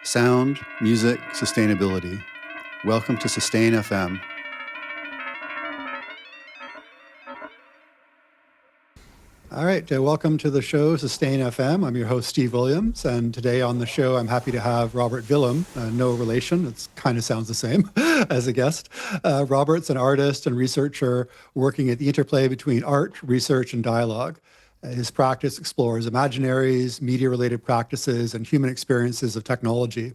Sound, music, sustainability. Welcome to Sustain FM. All right, welcome to the show, Sustain FM. I'm your host, Steve Williams, and today on the show, I'm happy to have Robert Willim, no relation, it kind of sounds the same, as a guest. Robert's an artist and researcher working at the interplay between art, research, and dialogue. His practice explores imaginaries, media-related practices, and human experiences of technology.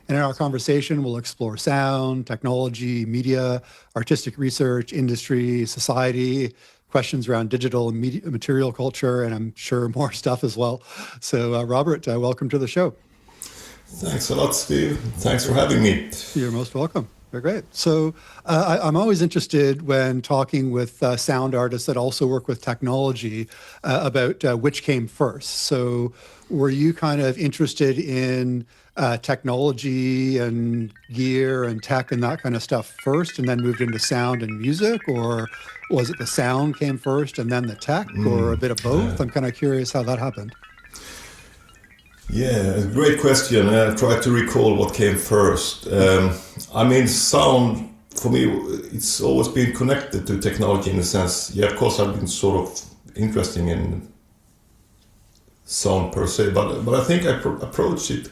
And in our conversation, we'll explore sound, technology, media, artistic research, industry, society, questions around digital and media, material culture, and I'm sure more stuff as well. So, Robert, welcome to the show. Thanks a lot, Steve. Thanks for having me. You're most welcome. Very great. So I'm always interested when talking with sound artists that also work with technology about which came first. So were you kind of interested in technology and gear and tech and that kind of stuff first and then moved into sound and music? Or was it the sound came first and then the tech or a bit of both? I'm kind of curious how that happened. Yeah, great question. I try to recall what came first. I mean, sound, for me, it's always been connected to technology in a sense. Yeah, of course, I've been sort of interested in sound per se, but I think I approached it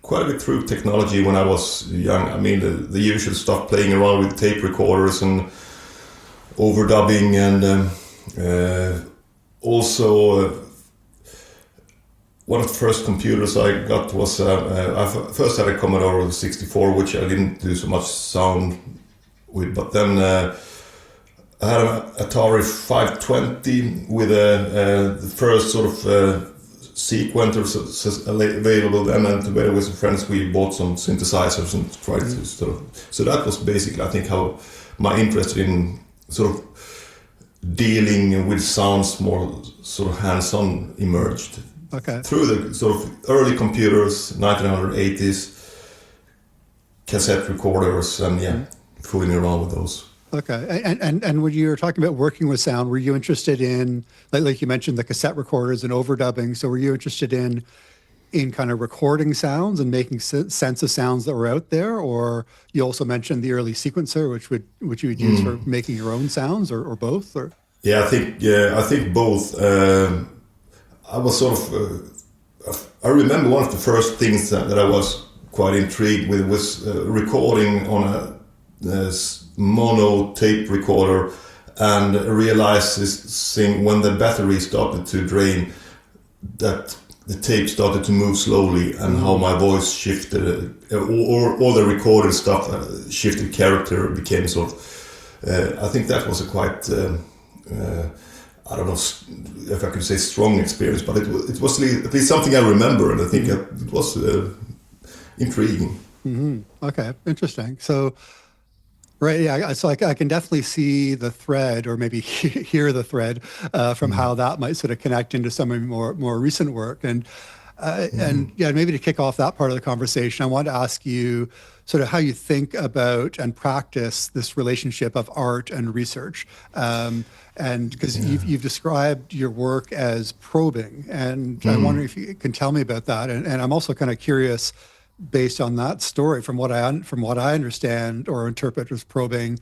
quite a bit through technology when I was young. I mean, the usual stuff, playing around with tape recorders and overdubbing, and also one of the first computers I got was I first had a Commodore 64, which I didn't do so much sound with, but then I had an Atari 520 with the first sort of sequencers available then, and together with some friends we bought some synthesizers and tried to sort of, so that was basically I think how my interest in sort of dealing with sounds more sort of hands-on emerged. Okay. Through the sort of early computers, 1980s, cassette recorders, and fooling around with those. Okay, and when you were talking about working with sound, were you interested in, like you mentioned, the cassette recorders and overdubbing? So were you interested in kind of recording sounds and making sense of sounds that were out there, or you also mentioned the early sequencer, which you would use for making your own sounds, or both? Or I think both. I was sort of, I remember one of the first things that I was quite intrigued with was recording on a mono tape recorder, and realized this thing when the battery started to drain, that the tape started to move slowly, and how my voice shifted, or all the recorded stuff shifted character, became sort of, I think that was a quite, I don't know if I could say strong experience, but it was at least something I remember, and I think it was intriguing. Mm-hmm. Okay, interesting. So, right, yeah. So I can definitely see the thread, or maybe hear the thread from how that might sort of connect into some of more recent work, and maybe to kick off that part of the conversation, I want to ask you sort of how you think about and practice this relationship of art and research. And because you've described your work as probing, and I wonder if you can tell me about that. And I'm also kind of curious, based on that story, from what I understand or interpret as probing,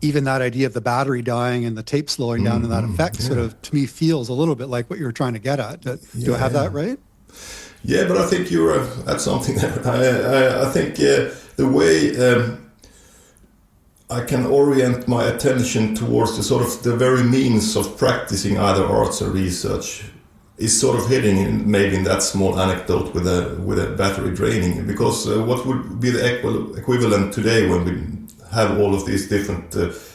even that idea of the battery dying and the tape slowing down and that effect sort of, to me, feels a little bit like what you were trying to get at. Do I have that right? Yeah, but I think you're at something there. I think the way I can orient my attention towards the sort of the very means of practicing either arts or research is sort of hitting maybe in that small anecdote with a battery draining, because what would be the equivalent today when we have all of these different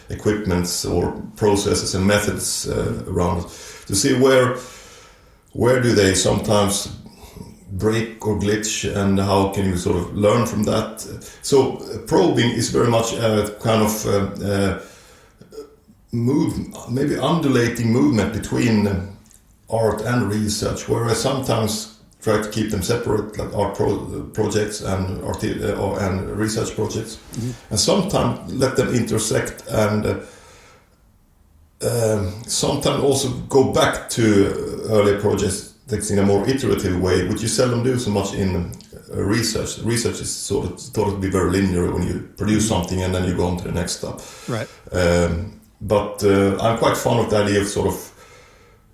equipments or processes and methods around us, to see where do they sometimes break or glitch, and how can you sort of learn from that. So probing is very much a kind of maybe undulating movement between art and research, where I sometimes try to keep them separate, like art projects and research projects, and sometimes let them intersect, and sometimes also go back to earlier projects that's in a more iterative way, which you seldom do so much in research. Research is sort of thought to be very linear when you produce something and then you go on to the next step. Right. But I'm quite fond of the idea of sort of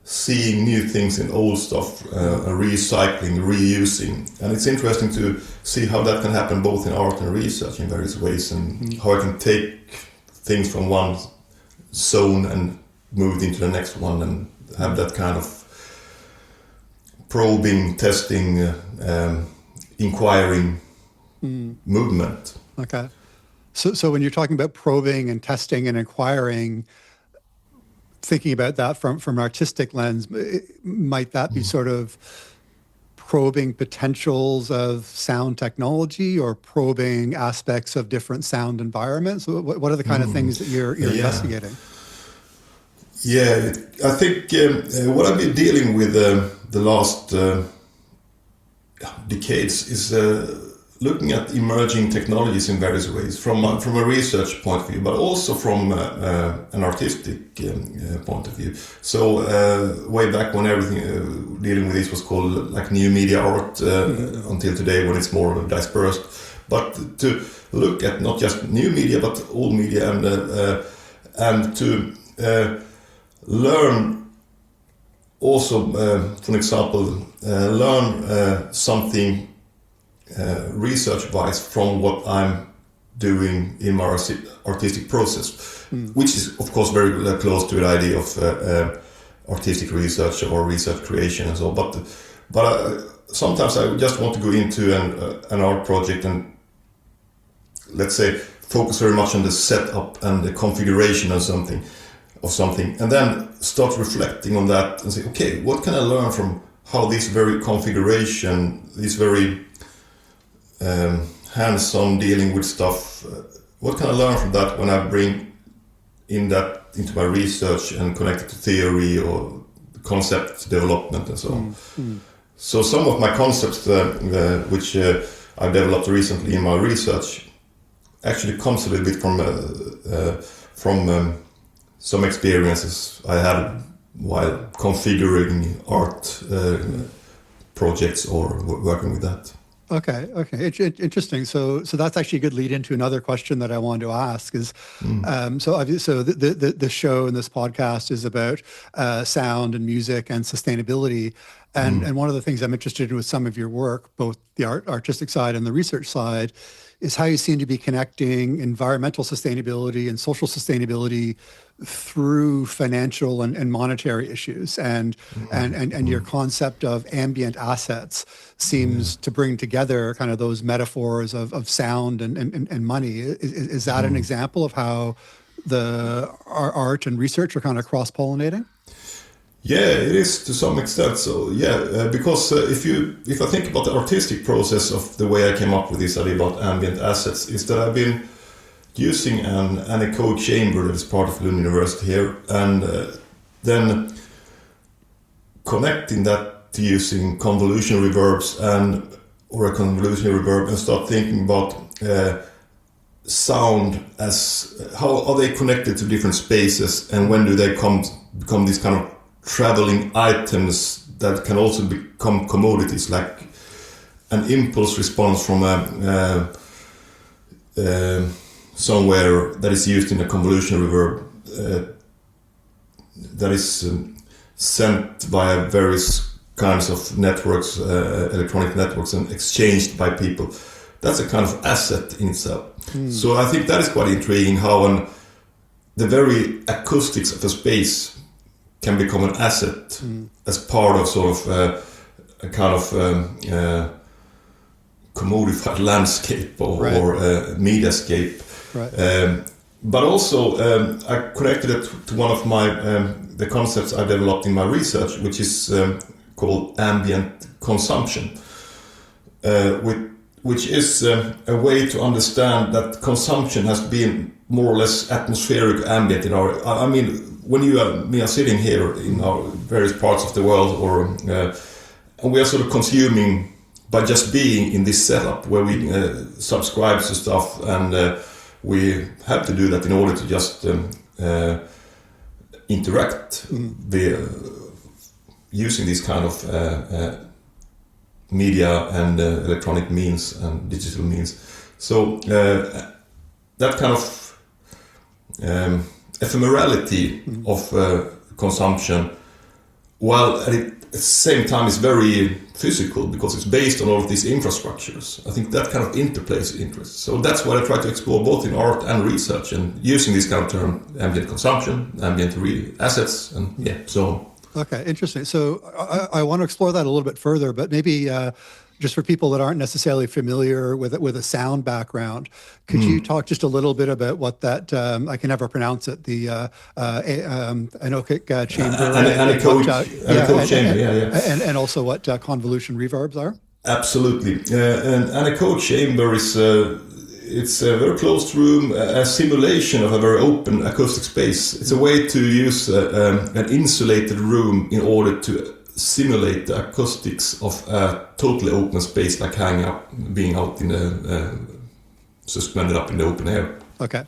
seeing new things in old stuff, recycling, reusing. And it's interesting to see how that can happen both in art and research in various ways, and how I can take things from one zone and move it into the next one and have that kind of probing, testing, inquiring movement. Okay. So when you're talking about probing and testing and inquiring, thinking about that from an artistic lens, might that be sort of probing potentials of sound technology or probing aspects of different sound environments? What are the kind of things that you're investigating? Yeah, I think what I've been dealing with the last decades is looking at emerging technologies in various ways, from a research point of view, but also from an artistic point of view. So way back when everything dealing with this was called like new media art, until today when it's more dispersed. But to look at not just new media but old media, and to learn also, for example, learn something research-wise from what I'm doing in my artistic process, which is of course very close to the idea of artistic research or research creation and so on. But sometimes I just want to go into an art project and, let's say, focus very much on the setup and the configuration of something, and then start reflecting on that and say, okay, what can I learn from how this very configuration, this very hands-on dealing with stuff, what can I learn from that when I bring in that into my research and connect it to theory or concept development and so on. So some of my concepts which I've developed recently in my research actually comes a little bit from some experiences I had while configuring art projects or working with that. Okay. Interesting. So that's actually a good lead into another question that I wanted to ask is, so the show and this podcast is about sound and music and sustainability. And one of the things I'm interested in with some of your work, both the artistic side and the research side, is how you seem to be connecting environmental sustainability and social sustainability through financial and monetary issues, and your concept of ambient assets seems to bring together kind of those metaphors of sound and money. Is that an example of how the art and research are kind of cross-pollinating? Yeah, it is to some extent. So yeah, because if I think about the artistic process of the way I came up with this idea about ambient assets, is that I've been using an anechoic chamber that is part of Lund University here, and then connecting that to using convolution reverbs or a convolution reverb, and start thinking about sound as how are they connected to different spaces, and when do they become these kind of traveling items that can also become commodities, like an impulse response from somewhere that is used in a convolution reverb that is sent via various kinds of networks, electronic networks, and exchanged by people. That's a kind of asset in itself. So I think that is quite intriguing, how the very acoustics of a space can become an asset as part of sort of a kind of commodified landscape or mediascape. Right. But also I connected it to one of my the concepts I developed in my research, which is called ambient consumption, which is a way to understand that consumption has been more or less atmospheric ambient in our. I mean, when you and me are sitting here in our various parts of the world, and we are sort of consuming by just being in this setup where we subscribe to stuff, and we have to do that in order to just interact using this kind of media and electronic means and digital means. So that kind of ephemerality of consumption, while at the same time is very physical because it's based on all of these infrastructures. I think that kind of interplay is interest. So that's what I try to explore both in art and research, and using this kind of term, ambient consumption, ambient assets, and so on. Okay, interesting. So I want to explore that a little bit further, but maybe just for people that aren't necessarily familiar with a sound background, could you talk just a little bit about what that, I can never pronounce it, the anechoic chamber, anechoic chamber, and also what convolution reverbs are? Absolutely. An anechoic chamber is it's a very closed room, a simulation of a very open acoustic space. It's a way to use an insulated room in order to simulate the acoustics of a totally open space, like being out in the suspended up in the open air. Okay.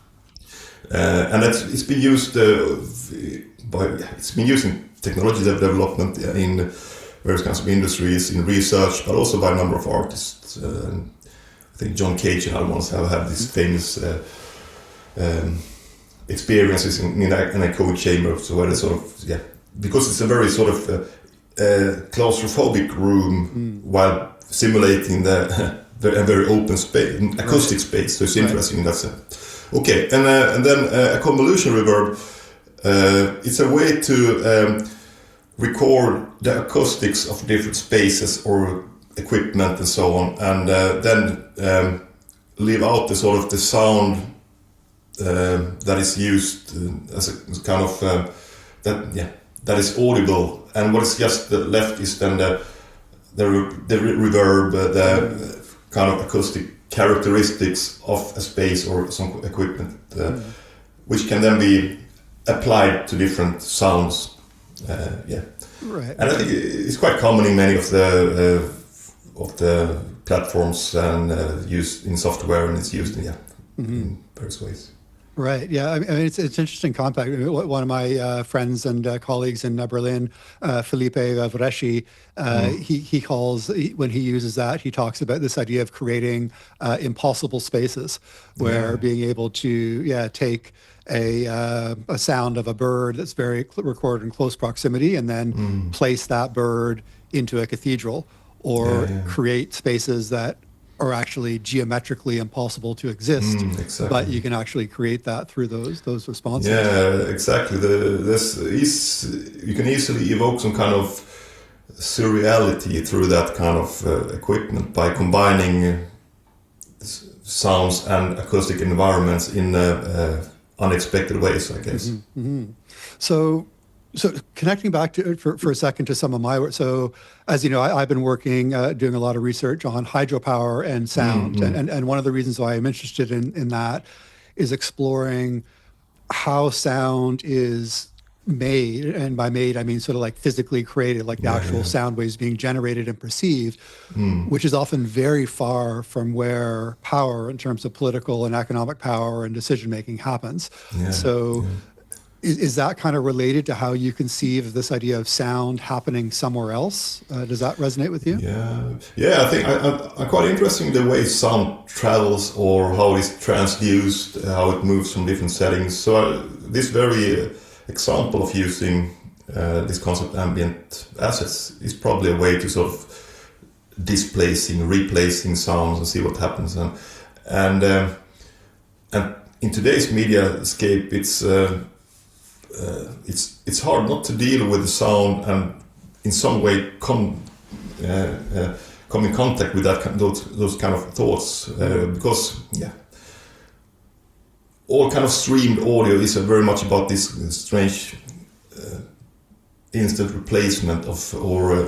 And it's been used it's been used in technology development in various kinds of industries, in research, but also by a number of artists. I think John Cage and other ones have had these famous experiences in an anechoic chamber, so where they sort of because it's a very sort of claustrophobic room while simulating a very open space, acoustic space. So it's interesting in that sense. Okay, and then a convolution reverb. It's a way to record the acoustics of different spaces or equipment and so on, and then leave out the sort of the sound that is used as a kind of that is audible, and what is just left is then the reverb, the kind of acoustic characteristics of a space or some equipment, which can then be applied to different sounds. Right. And I think it's quite common in many of the platforms and used in software, and it's used in various ways. Right. Yeah. I mean, it's interesting concept. One of my friends and colleagues in Berlin, Felipe Vreschi, he calls, when he uses that, he talks about this idea of creating impossible spaces, where being able to take a sound of a bird that's very recorded in close proximity, and then place that bird into a cathedral, or create spaces that are actually geometrically impossible to exist, exactly. But you can actually create that through those responses. Yeah, exactly. You can easily evoke some kind of surreality through that kind of equipment by combining sounds and acoustic environments in unexpected ways, I guess. So connecting back to for a second to some of my work. So as you know, I've been working, doing a lot of research on hydropower and sound. And one of the reasons why I'm interested in that is exploring how sound is made. And by made, I mean sort of like physically created, like the actual sound waves being generated and perceived, which is often very far from where power in terms of political and economic power and decision-making happens. Is that kind of related to how you conceive of this idea of sound happening somewhere else? Does that resonate with you? Yeah. I think I'm quite interested in the way sound travels, or how it's transduced, how it moves from different settings. So this very example of using this concept ambient assets is probably a way to sort of replacing sounds and see what happens. And in today's media scape, it's hard not to deal with the sound and in some way come in contact with those kind of thoughts, because all kind of streamed audio is very much about this strange instant replacement or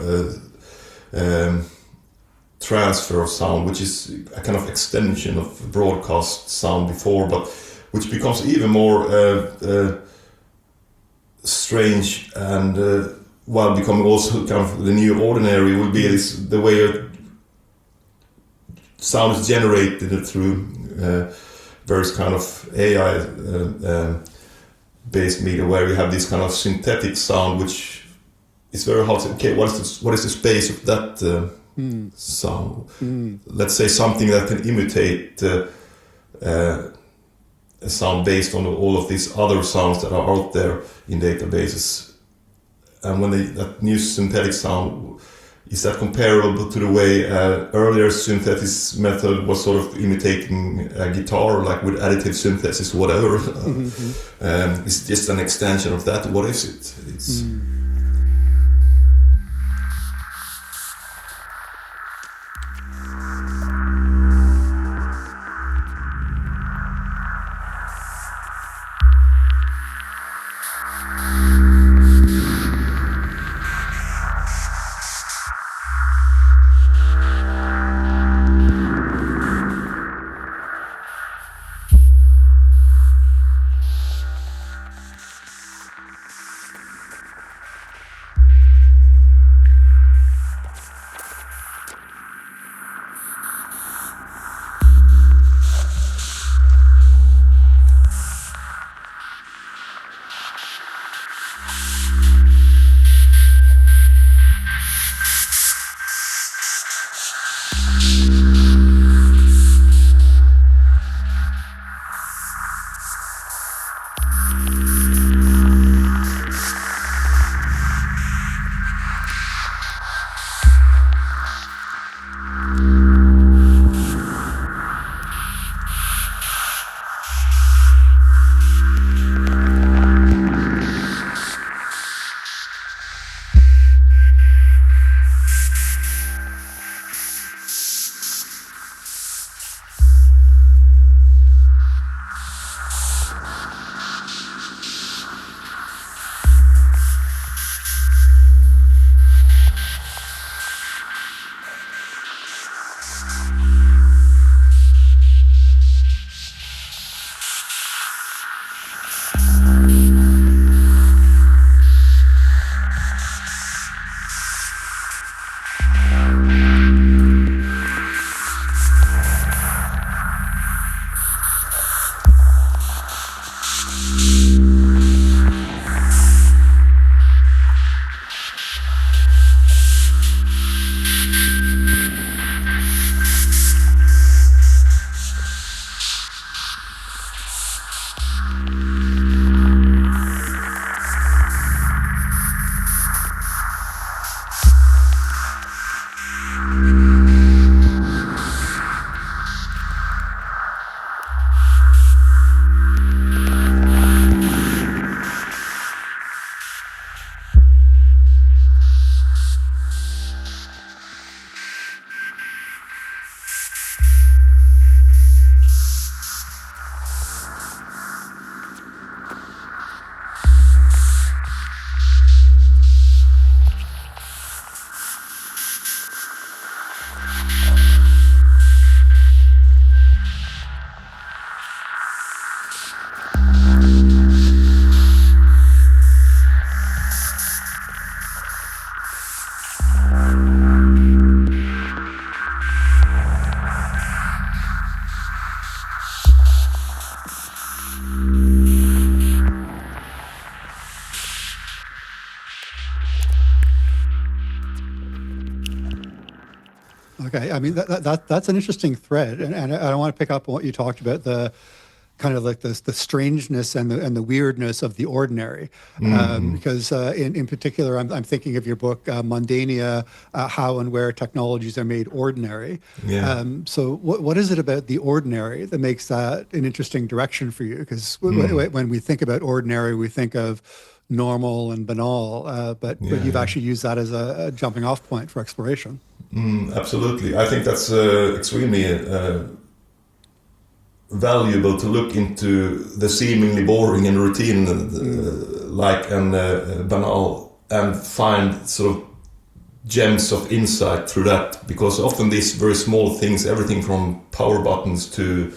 transfer of sound, which is a kind of extension of broadcast sound before, but which becomes even more strange, and while becoming also kind of the new ordinary, will be the way sound is generated through various kind of AI based media, where you have this kind of synthetic sound which it's very hard to say, okay, what is the space of that sound? Let's say something that can imitate a sound based on all of these other sounds that are out there in databases. And when that new synthetic sound, is that comparable to the way earlier synthesis method was sort of imitating a guitar, like with additive synthesis, whatever? It's just an extension of that. What is it? It's Okay, I mean that's an interesting thread, and I want to pick up on what you talked about, the kind of like the strangeness and the weirdness of the ordinary, because in particular I'm thinking of your book Mundania, how and where technologies are made ordinary. Yeah. So what is it about the ordinary that makes that an interesting direction for you? Because when we think about ordinary, we think of normal and banal, but you've actually used that as a jumping off point for exploration. Absolutely. I think that's extremely valuable to look into the seemingly boring and routine and banal, and find sort of gems of insight through that, because often these very small things, everything from power buttons to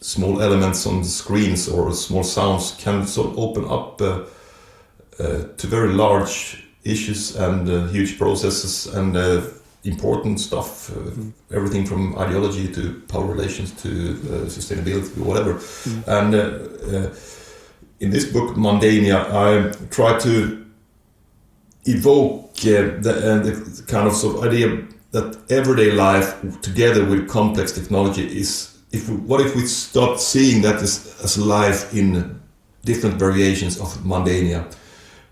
small elements on the screens or small sounds, can sort of open up to very large issues and huge processes and important stuff, everything from ideology to power relations to sustainability, whatever. And in this book, Mundania, I try to evoke the kind of sort of idea that everyday life together with complex technology is, what if we start seeing that as life in different variations of Mundania,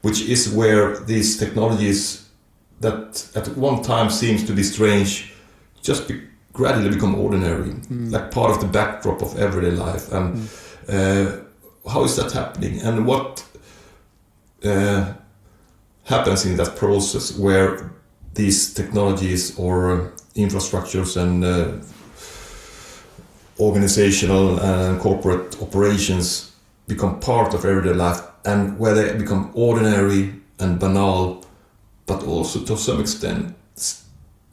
which is where these technologies that at one time seems to be strange just gradually become ordinary, like part of the backdrop of everyday life. And how is that happening? And what happens in that process where these technologies or infrastructures and organizational and corporate operations become part of everyday life, and where they become ordinary and banal, but also to some extent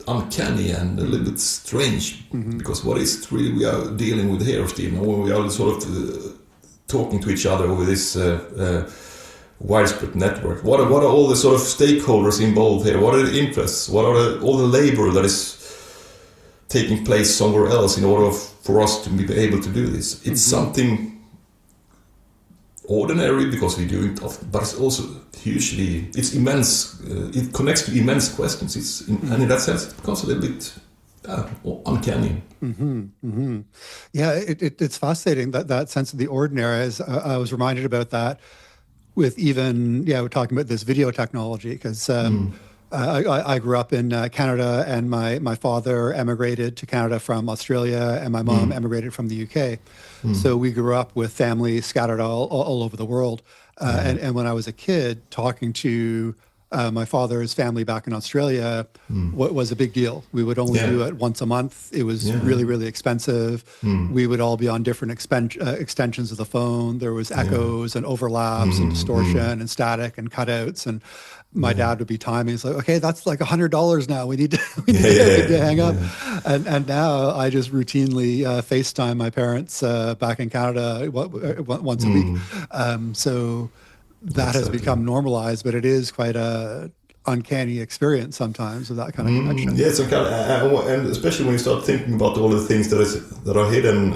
uncanny and a little bit strange, because what is it really we are dealing with here, Stephen, when we are sort of talking to each other over this widespread network? What are all the sort of stakeholders involved here? What are the interests? What are all the labor that is taking place somewhere else in order for us to be able to do this? It's something ordinary because we do it often, but it's also hugely, it's immense. It connects to immense questions. And in that sense, it becomes a little bit uncanny. Yeah, it's fascinating, that sense of the ordinary. I was reminded about that with even, we're talking about this video technology, because I grew up in Canada, and my father emigrated to Canada from Australia, and my mom emigrated from the UK. So we grew up with families scattered all over the world. And when I was a kid, talking to my father's family back in Australia was a big deal. We would only do it once a month. It was really, really expensive. We would all be on different extensions of the phone. There was echoes and overlaps and distortion and static and cutouts. And my dad would be timing. It's like, okay, that's like $100 now. We need to hang up. And now I just routinely FaceTime my parents back in Canada once a week. So that has become normalized, but it is quite a uncanny experience sometimes with that kind of connection. Yes, and especially when you start thinking about all the things that are hidden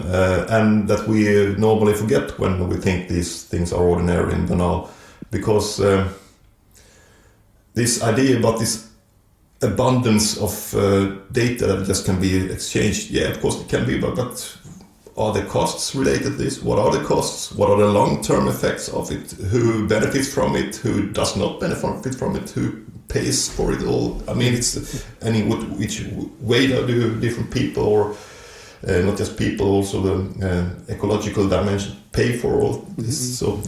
and that we normally forget when we think these things are ordinary and banal, because this idea about this abundance of data that just can be exchanged, of course it can be, but are there costs related to this? What are the costs? What are the long-term effects of it? Who benefits from it? Who does not benefit from it? Who pays for it all? I mean, which way do different people, or not just people, also the ecological dimension, pay for all this? So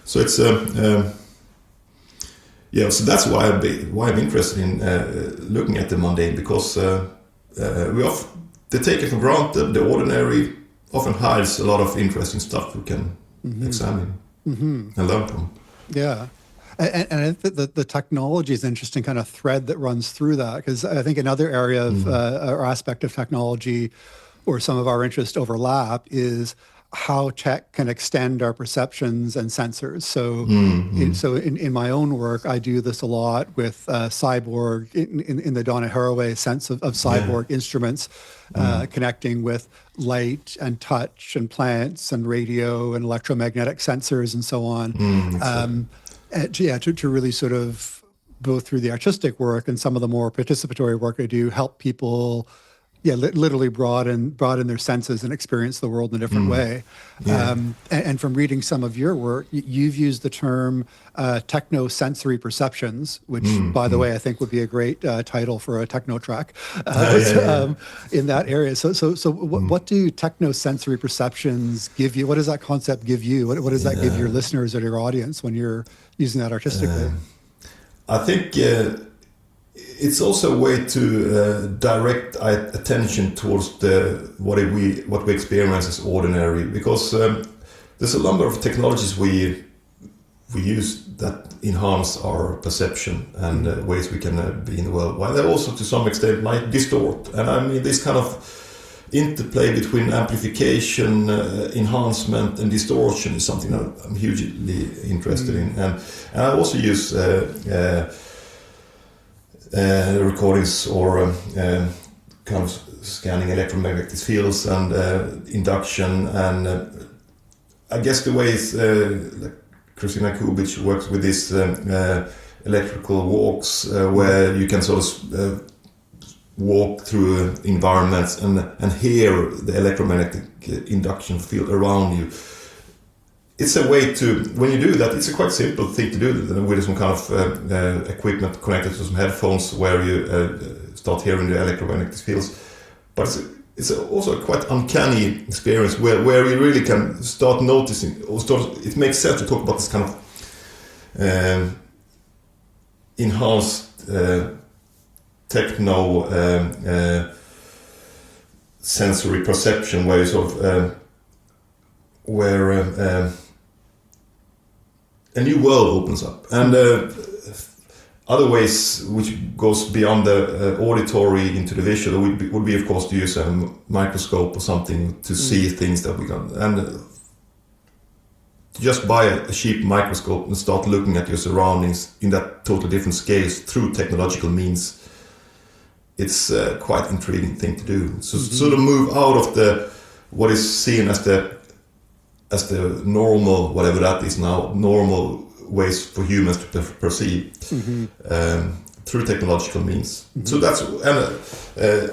so it's so that's why I'm interested in looking at the mundane, because they take it for granted. The ordinary often hides a lot of interesting stuff we can examine and learn from. Yeah. And I think that the technology is an interesting kind of thread that runs through that, because I think another area of or aspect of technology where some of our interests overlap is how tech can extend our perceptions and sensors. So, in my own work, I do this a lot with cyborg, in the Donna Haraway sense of cyborg instruments, connecting with light and touch and plants and radio and electromagnetic sensors and so on. To really sort of, both through the artistic work and some of the more participatory work I do, help people literally broaden their senses and experience the world in a different way. And from reading some of your work, you've used the term techno-sensory perceptions, which, by the way, I think would be a great title for a techno track in that area. So what do techno-sensory perceptions give you? What does that concept give you? What does that give your listeners or your audience when you're using that artistically? I think it's also a way to direct attention towards what we experience as ordinary, because there's a number of technologies we use that enhance our perception and ways we can be in the world, while they also to some extent might distort. And I mean, this kind of interplay between amplification, enhancement and distortion is something that I'm hugely interested in. And I also use recordings or kind of scanning electromagnetic fields and induction, and I guess the way it's Christina Kubic works with this electrical walks where you can sort of walk through environments and hear the electromagnetic induction field around you. It's a way to, when you do that, it's a quite simple thing to do with some kind of equipment connected to some headphones where you start hearing the electromagnetic fields. But it's also a quite uncanny experience where you really can start noticing, it makes sense to talk about this kind of enhanced techno sensory perception, where you sort of a new world opens up, and other ways which goes beyond the auditory into the visual would be of course to use a microscope or something to see things that we can, and to just buy a cheap microscope and start looking at your surroundings in that totally different scales through technological means. It's a quite intriguing thing to do. So sort of move out of what is seen as the normal, whatever that is now, normal ways for humans to perceive through technological means. So that's, and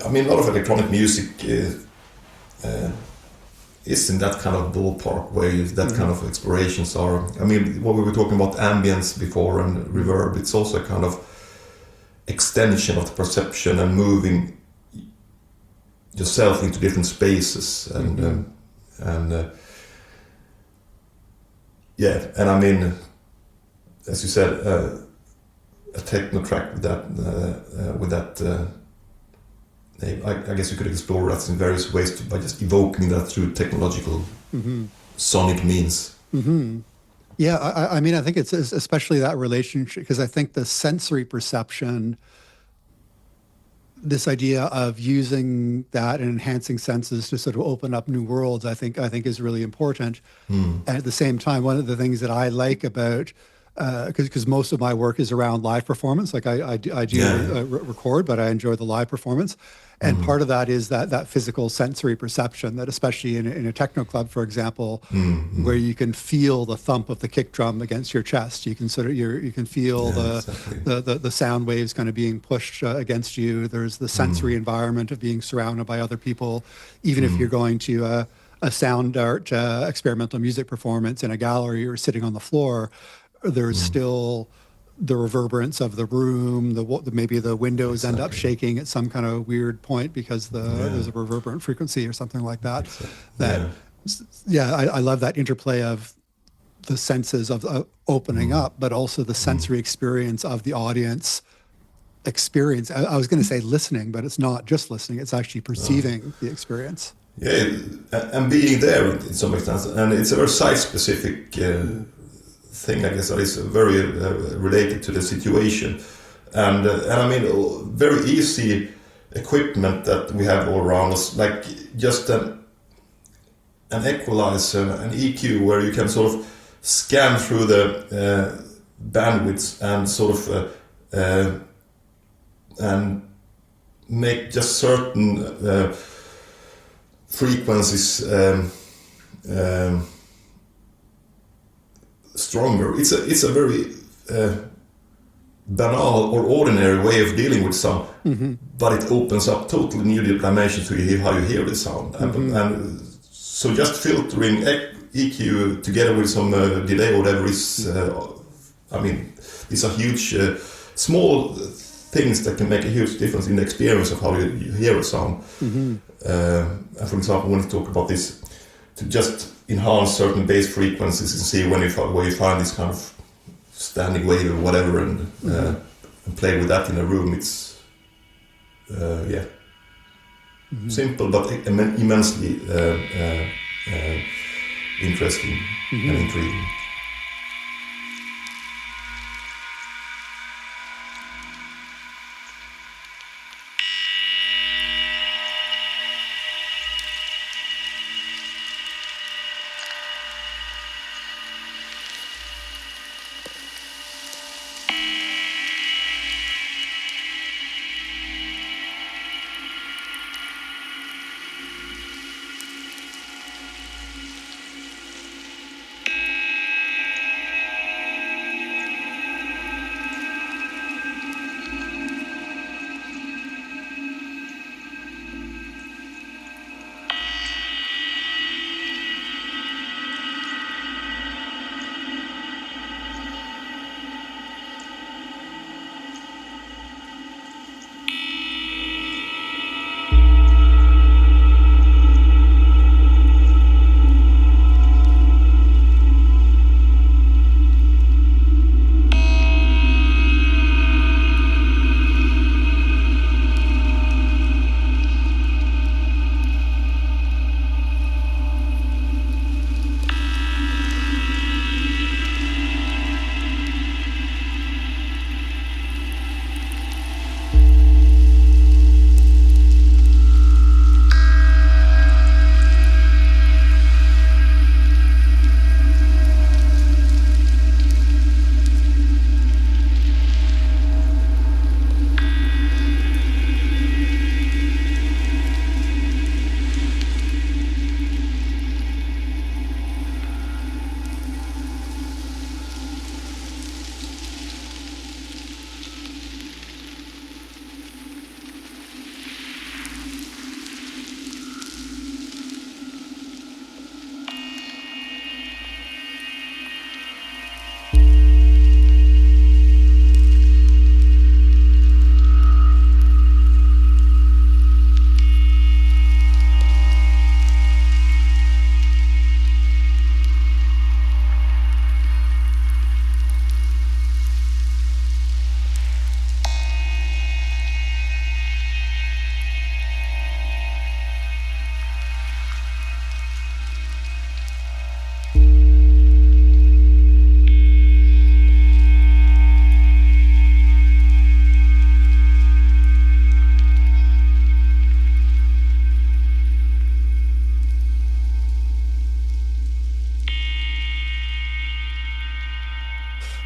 I mean, a lot of electronic music is in that kind of ballpark where that kind of explorations are. I mean, what we were talking about ambience before and reverb, it's also a kind of extension of the perception and moving yourself into different spaces and yeah, and I mean, as you said, a techno track with that name. I guess you could explore that in various ways by just evoking that through technological sonic means. Yeah, I mean, I think it's especially that relationship, because I think the sensory perception, this idea of using that and enhancing senses to sort of open up new worlds, I think is really important. And at the same time, one of the things that I like about, because most of my work is around live performance, like I do record, but I enjoy the live performance. And part of that is that physical sensory perception that, especially in a techno club, for example, where you can feel the thump of the kick drum against your chest, you can sort of you can feel the sound waves kind of being pushed against you. There's the sensory environment of being surrounded by other people, even if you're going to a sound art experimental music performance in a gallery or sitting on the floor. There's still the reverberance of the room, maybe the windows end up shaking at some kind of weird point because there's a reverberant frequency or something like that. I love that interplay of the senses of opening up, but also the sensory experience of the audience experience. I was going to say listening, but it's not just listening, it's actually perceiving the experience. Yeah, and being there in some extent, and it's a very site-specific thing, I guess, that is very related to the situation, and I mean, very easy equipment that we have all around us, like just an equalizer, an EQ, where you can sort of scan through the bandwidths and sort of and make just certain frequencies stronger. It's a very banal or ordinary way of dealing with sound, but it opens up totally new dimensions to how you hear the sound. And so just filtering EQ together with some delay or whatever is, I mean, these are huge, small things that can make a huge difference in the experience of how you hear a sound. And for example, when you talk about this, to just enhance certain bass frequencies and see where you find this kind of standing wave or whatever, and play with that in a room. It's simple but immensely interesting and intriguing.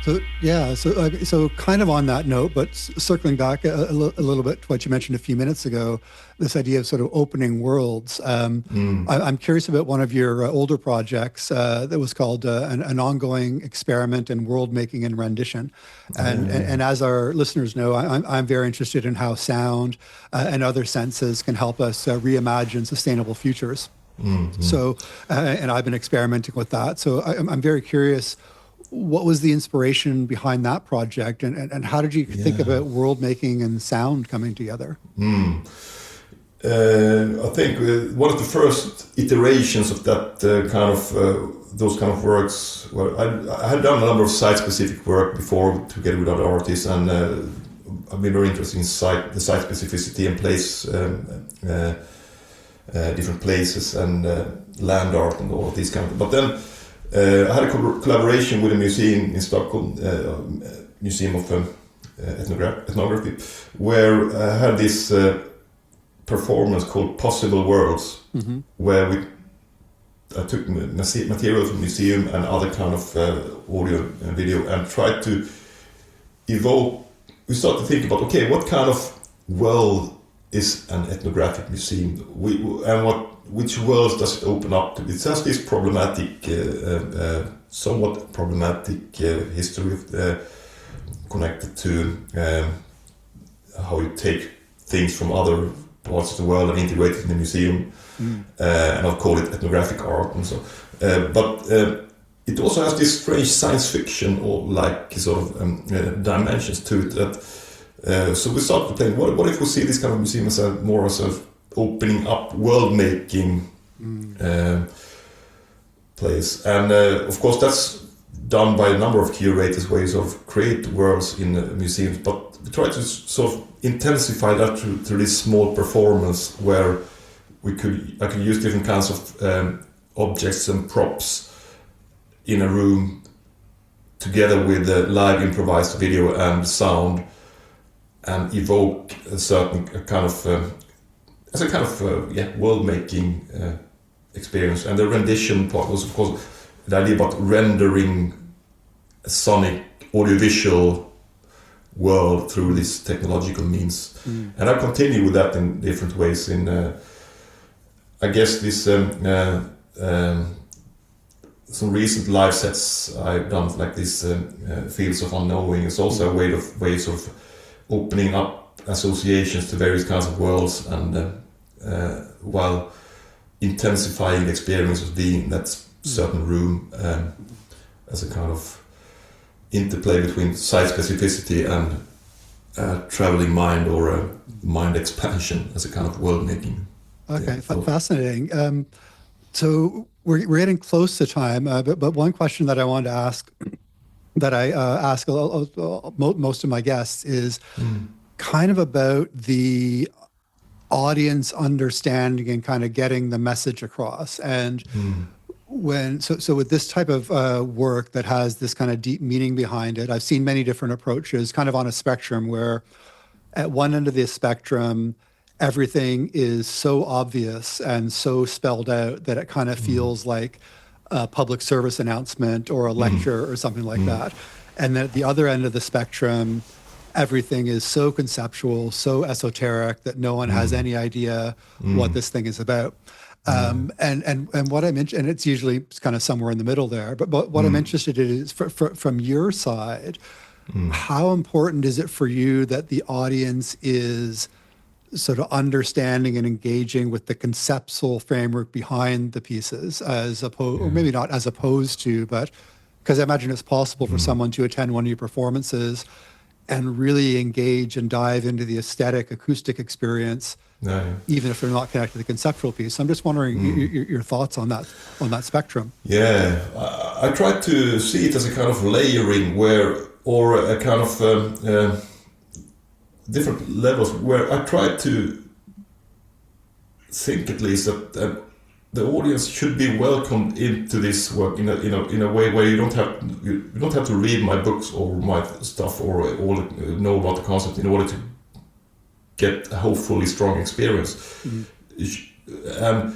So yeah, so kind of on that note, but circling back a little bit to what you mentioned a few minutes ago, this idea of sort of opening worlds. I'm curious about one of your older projects that was called an ongoing experiment in world making and rendition, and as our listeners know, I'm very interested in how sound and other senses can help us reimagine sustainable futures. So, and I've been experimenting with that. So I'm very curious. What was the inspiration behind that project, and how did you think about world making and sound coming together? I think one of the first iterations of that those kind of works. Well, I had done a number of site-specific work before together with other artists, and I've been very interested in the site specificity and place, different places and land art and all of these kind of. But then. I had a collaboration with a museum in Stockholm, Museum of Ethnography, where I had this performance called Possible Worlds, where I took material from the museum and other kind of audio and video and tried to evoke. We started to think about, okay, what kind of world is an ethnographic museum, which worlds does it open up to? It has this problematic, somewhat problematic history connected to how you take things from other parts of the world and integrate it in the museum, and I'll call it ethnographic art and so. But it also has this strange science fiction or like sort of dimensions to it that. So we started playing. What if we see this kind of museum as more as a opening up, world-making place, and of course that's done by a number of curators, ways of create worlds in museums. But we try to sort of intensify that through this small performance where I could use different kinds of objects and props in a room together with live improvised video and sound, and evoke a certain kind of world-making experience. And the rendition part was, of course, the idea about rendering a sonic, audiovisual world through this technological means. And I continue with that in different ways. I guess this some recent live sets I've done, like this Fields of Unknowing, is also a ways of opening up associations to various kinds of worlds, and while intensifying the experience of being in that certain room, as a kind of interplay between site specificity and traveling mind, or a mind expansion as a kind of world making. Okay, fascinating. So we're getting close to time, but one question that I wanted to ask, that I ask most of my guests, is kind of about the audience understanding and kind of getting the message across. And so with this type of work that has this kind of deep meaning behind it, I've seen many different approaches, kind of on a spectrum, where at one end of the spectrum, everything is so obvious and so spelled out that it kind of feels like a public service announcement or a lecture or something like that. And then at the other end of the spectrum, everything is so conceptual, so esoteric that no one has any idea what this thing is about. And what I'm interested, and it's usually kind of somewhere in the middle there, but what I'm interested in is from your side, how important is it for you that the audience is sort of understanding and engaging with the conceptual framework behind the pieces, as opposed, or maybe not as opposed to, but because I imagine it's possible for someone to attend one of your performances and really engage and dive into the aesthetic, acoustic experience, even if they're not connected to the conceptual piece. So I'm just wondering your thoughts on that spectrum. Yeah, I try to see it as a kind of layering or a kind of different levels, where I try to think at least that the audience should be welcomed into this work in a way where you don't have to read my books or my stuff or know about the concept in order to get a hopefully strong experience. And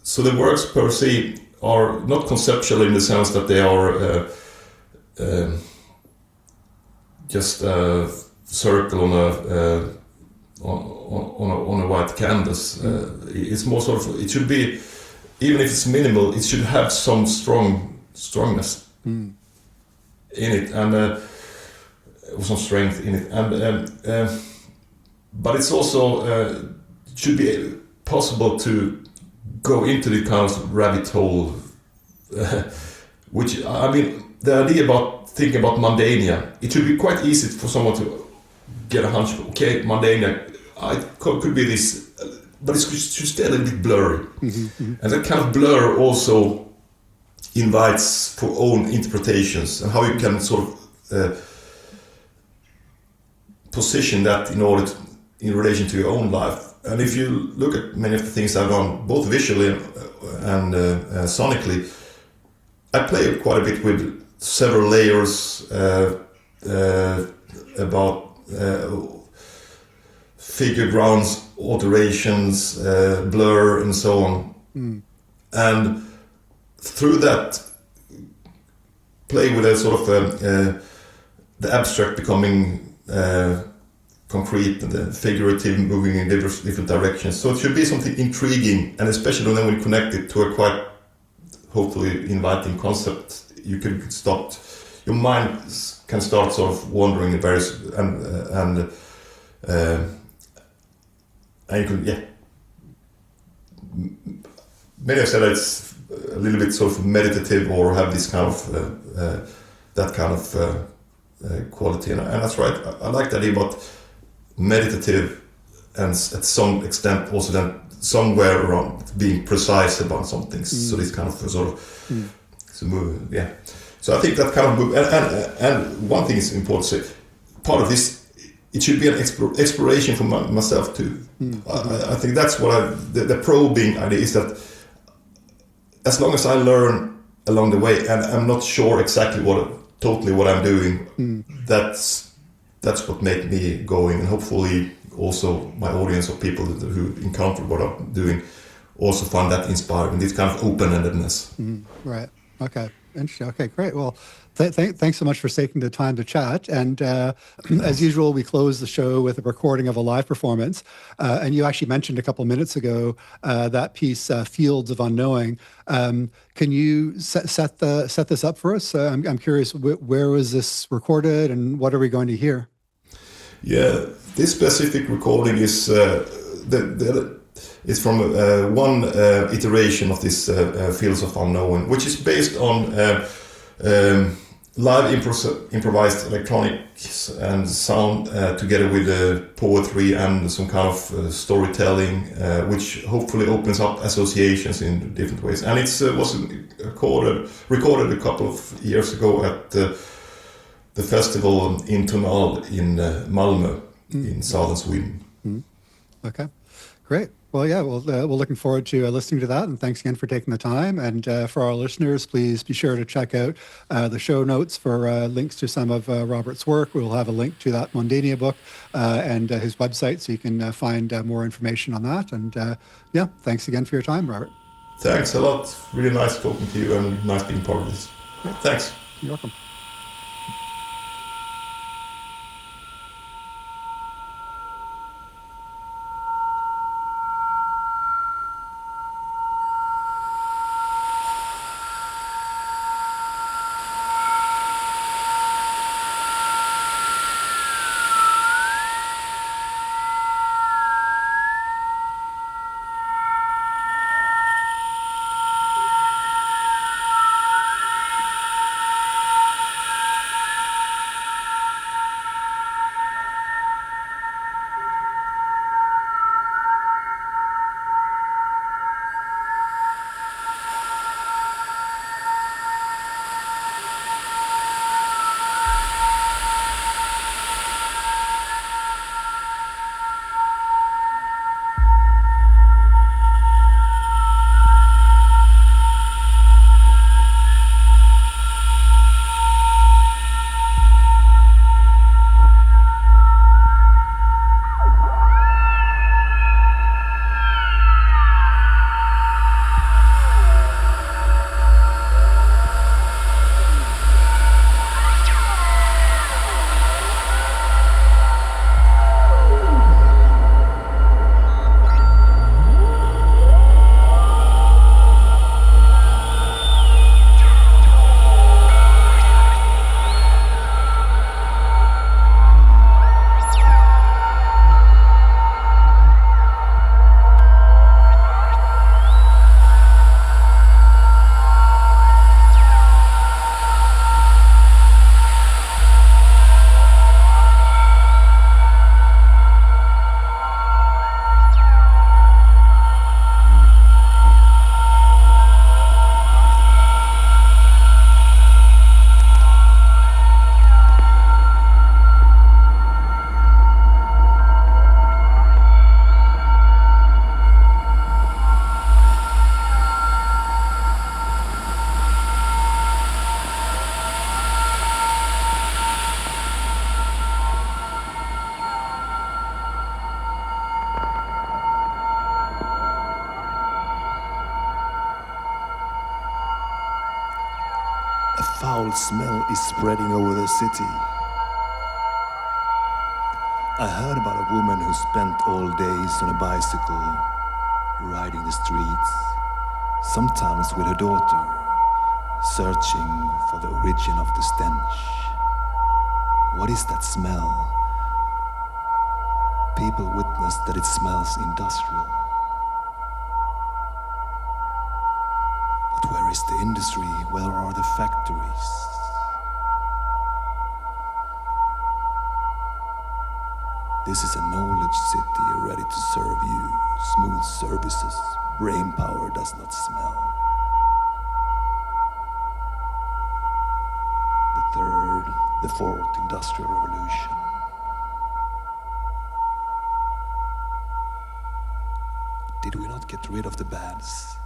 so the works per se are not conceptual in the sense that they are just a circle on a white canvas. It's more sort of, it should be, even if it's minimal, it should have some strongness in it, and some strength in it, and but it's also it should be possible to go into the kind of rabbit hole, which, I mean, the idea about thinking about Mundania, it should be quite easy for someone to get a hunch. Okay, Mundania, could be this, but it should stay a little bit blurry, and that kind of blur also invites for own interpretations and how you can sort of position that in relation to your own life. And if you look at many of the things I've done, both visually and sonically, I play quite a bit with several layers about figure grounds, alterations, blur, and so on. And through that, play with a sort of the abstract becoming concrete and the figurative moving in different directions. So it should be something intriguing, and especially when we connect it to a quite, hopefully, inviting concept. You can start, your mind can start sort of wandering in various, and you can, yeah. Many have said it's a little bit sort of meditative, or have this kind of that kind of quality, and that's right. I like the idea about meditative, and at some extent also then somewhere around being precise about some things. So this kind of sort of move, yeah. So I think that kind of move, and one thing is important to say, part of this, it should be an exploration for myself too. I think that's what the probing idea is, that as long as I learn along the way, and I'm not sure exactly what I'm doing, that's what makes me going, and hopefully also my audience or people who encounter what I'm doing also find that inspiring, this kind of open-endedness. Right. Okay. Interesting. Okay, great. Well, thanks so much for taking the time to chat. And as usual, we close the show with a recording of a live performance. And you actually mentioned a couple minutes ago that piece, Fields of Unknowing. Can you set this up for us? I'm curious, where was this recorded, and what are we going to hear? Yeah, this specific recording is it's from one iteration of this Fields of Unknowing, which is based on live improvised electronics and sound together with poetry and some kind of storytelling, which hopefully opens up associations in different ways. And it was recorded a couple of years ago at the festival Intonal in Malmö in southern Sweden. Okay, great. Well, yeah, we're looking forward to listening to that, and thanks again for taking the time. And for our listeners, please be sure to check out the show notes for links to some of Robert's work. We'll have a link to that Mundania book and his website, so you can find more information on that. And yeah, thanks again for your time, Robert. Thanks a lot. Really nice talking to you, and nice being part of this. Great. Thanks. You're welcome. A foul smell is spreading over the city. I heard about a woman who spent all days on a bicycle, riding the streets, sometimes with her daughter, searching for the origin of the stench. What is that smell? People witness that it smells industrial. But where is the industry? Where are the factories? This is a knowledge city ready to serve you. Smooth services, brain power does not smell. The third, the fourth industrial revolution. Did we not get rid of the bads?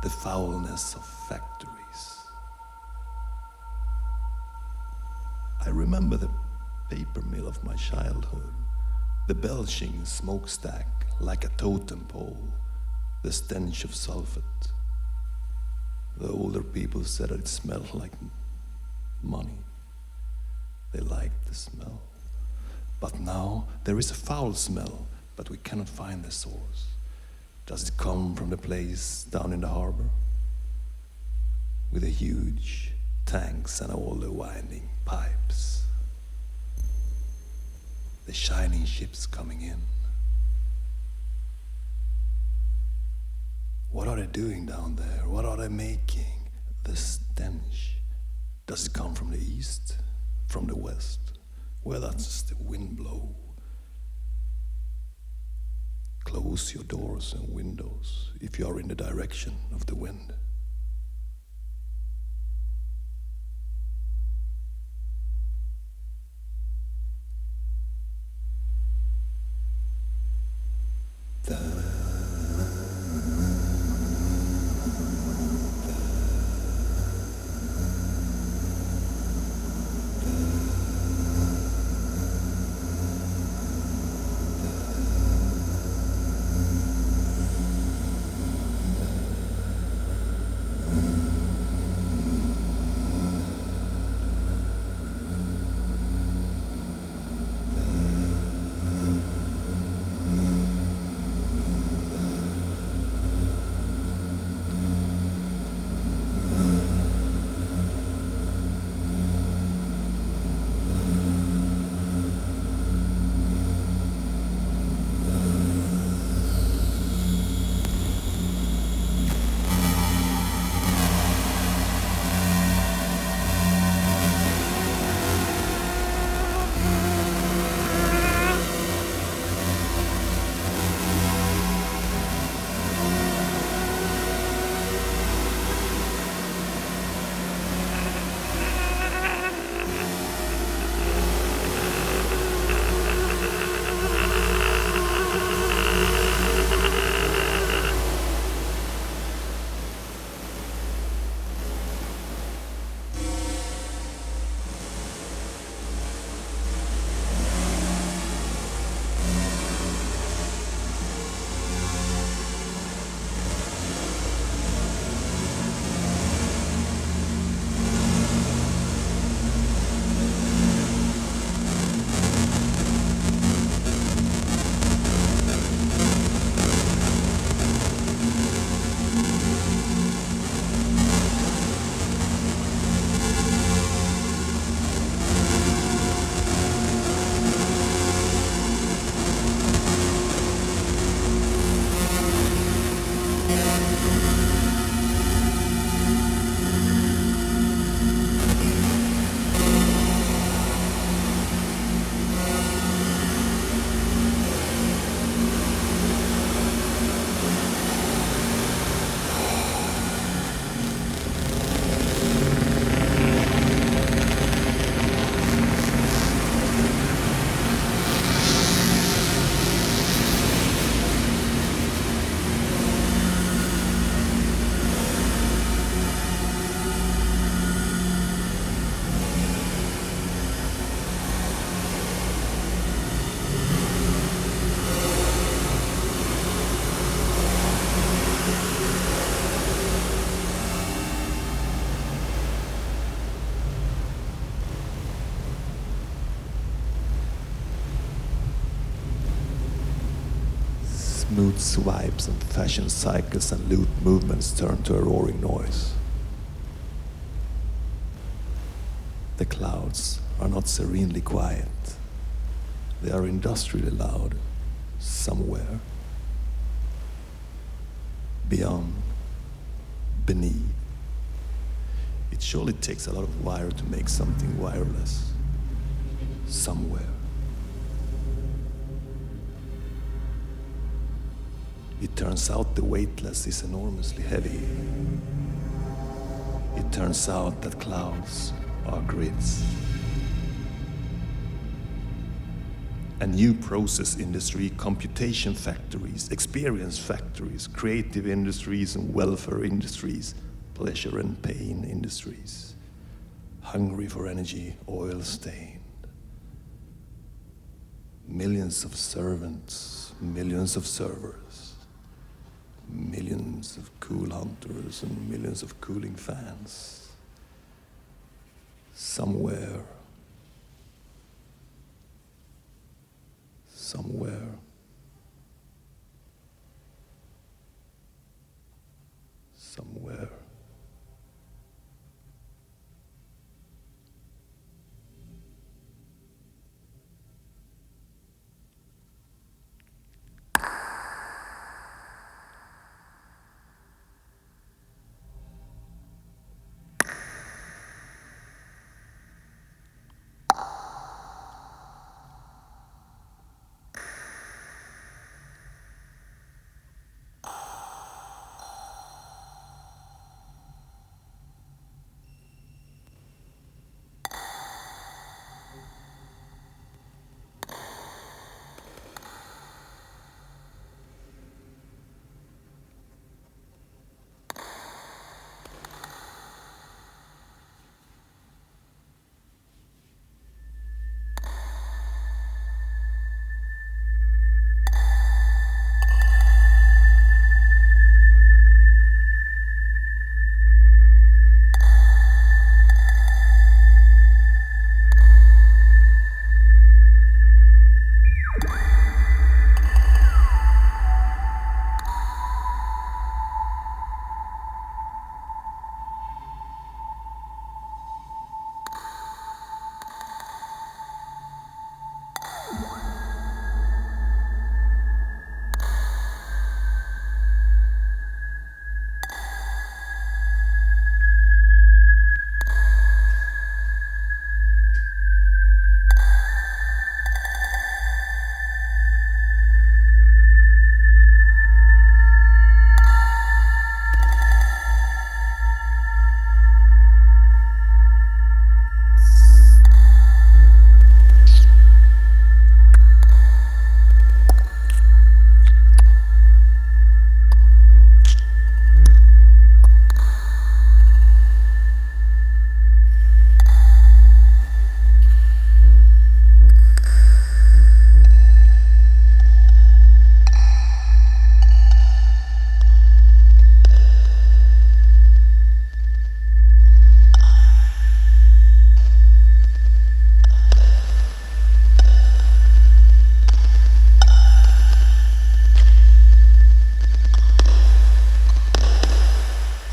The foulness of factories? I remember the paper mill of my childhood, the belching smokestack like a totem pole, the stench of sulfate. The older people said that it smelled like money. They liked the smell. But now there is a foul smell, but we cannot find the source. Does it come from the place down in the harbor? With the huge tanks and all the winding pipes. The shining ships coming in. What are they doing down there? What are they making? The stench. Does it come from the east? From the west? Where does the wind blow? Close your doors and windows if you are in the direction of the wind. Smooth swipes and fashion cycles and loot movements turn to a roaring noise. The clouds are not serenely quiet. They are industrially loud, somewhere. Beyond, beneath. It surely takes a lot of wire to make something wireless. Somewhere. It turns out the weightless is enormously heavy. It turns out that clouds are grids. A new process industry, computation factories, experience factories, creative industries and welfare industries, pleasure and pain industries, hungry for energy, oil stained. Millions of servants, millions of servers, millions of cool hunters and millions of cooling fans. Somewhere, somewhere, somewhere.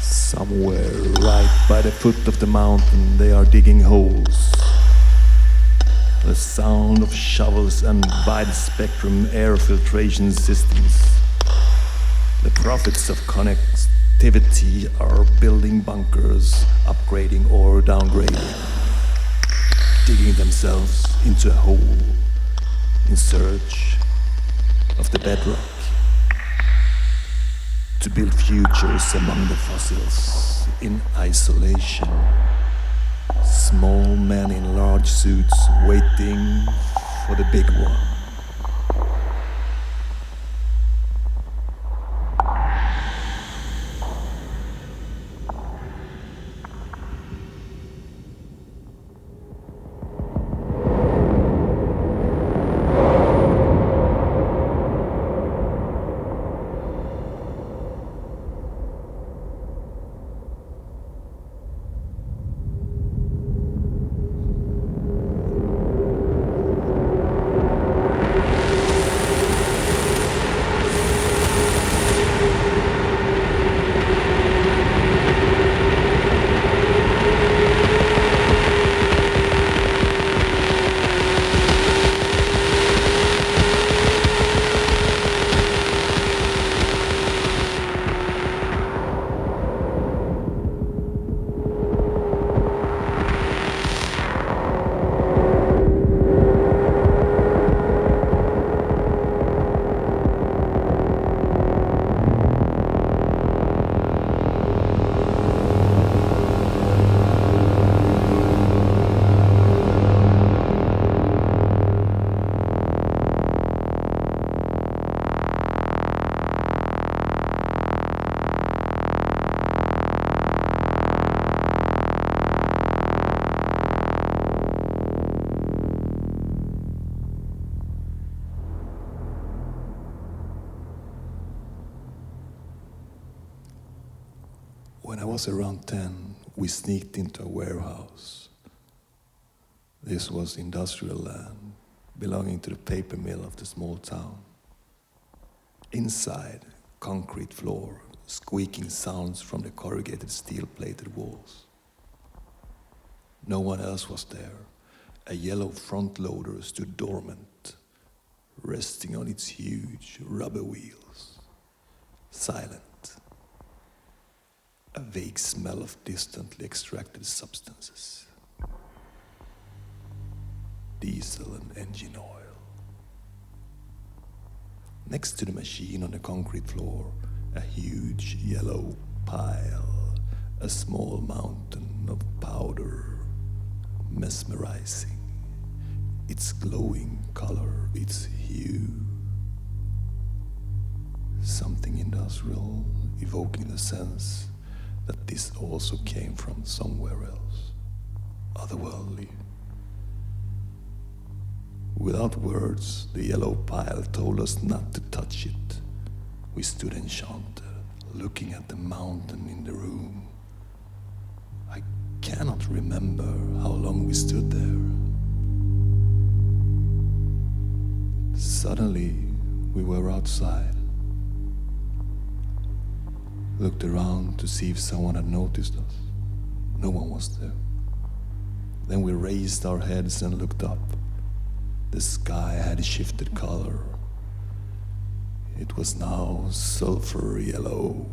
Somewhere right by the foot of the mountain they are digging holes. The sound of shovels and wide-spectrum air filtration systems. The prophets of connectivity are building bunkers, upgrading or downgrading, digging themselves into a hole in search of the bedrock. To build futures among the fossils in isolation. Small men in large suits waiting for the big one. When I was around 10, we sneaked into a warehouse. This was industrial land, belonging to the paper mill of the small town. Inside, concrete floor, squeaking sounds from the corrugated steel-plated walls. No one else was there. A yellow front loader stood dormant, resting on its huge rubber wheels, silent. A vague smell of distantly extracted substances. Diesel and engine oil. Next to the machine on the concrete floor, a huge yellow pile, a small mountain of powder, mesmerizing. Its glowing color, its hue. Something industrial, evoking the sense that this also came from somewhere else, otherworldly. Without words, the yellow pile told us not to touch it. We stood enchanted, looking at the mountain in the room. I cannot remember how long we stood there. Suddenly, we were outside. Looked around to see if someone had noticed us. No one was there. Then we raised our heads and looked up. The sky had shifted color. It was now sulfur yellow.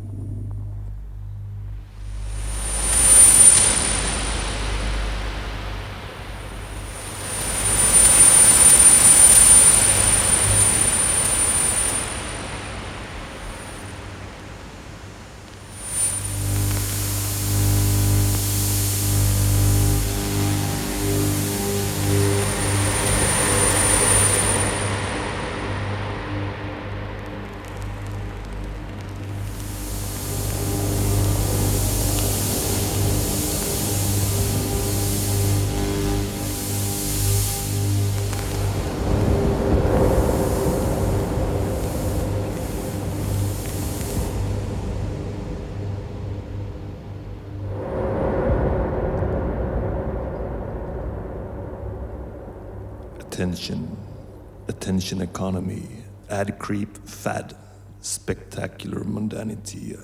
Attention economy, ad creep, fad, spectacular mundanity,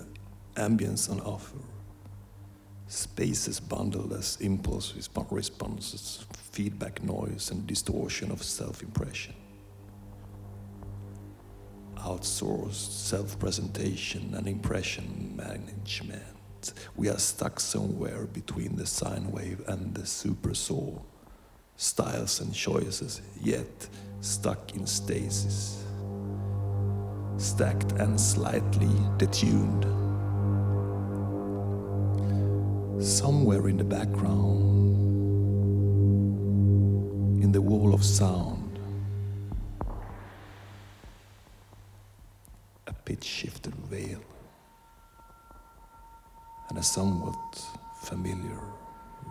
ambience on offer. Spaces bundled as impulse responses, feedback noise and distortion of self-impression. Outsourced self-presentation and impression management. We are stuck somewhere between the sine wave and the super saw. Styles and choices, yet stuck in stasis. Stacked and slightly detuned. Somewhere in the background, in the wall of sound, a pitch-shifted veil and a somewhat familiar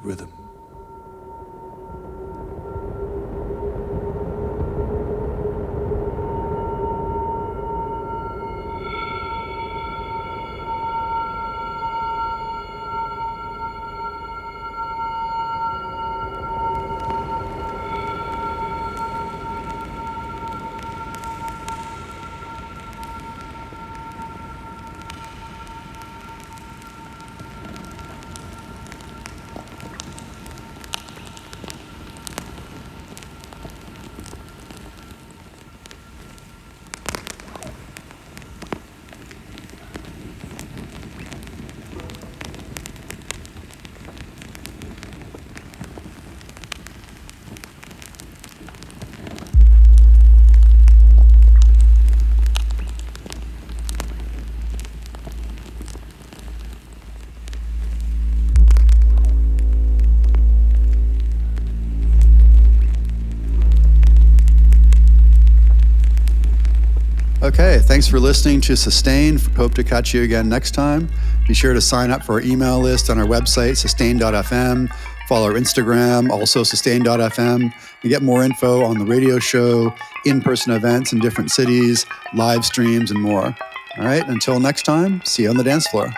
rhythm. Okay, thanks for listening to Sustain. Hope to catch you again next time. Be sure to sign up for our email list on our website, sustain.fm. Follow our Instagram, also sustain.fm, and get more info on the radio show, in-person events in different cities, live streams, and more. All right, until next time, see you on the dance floor.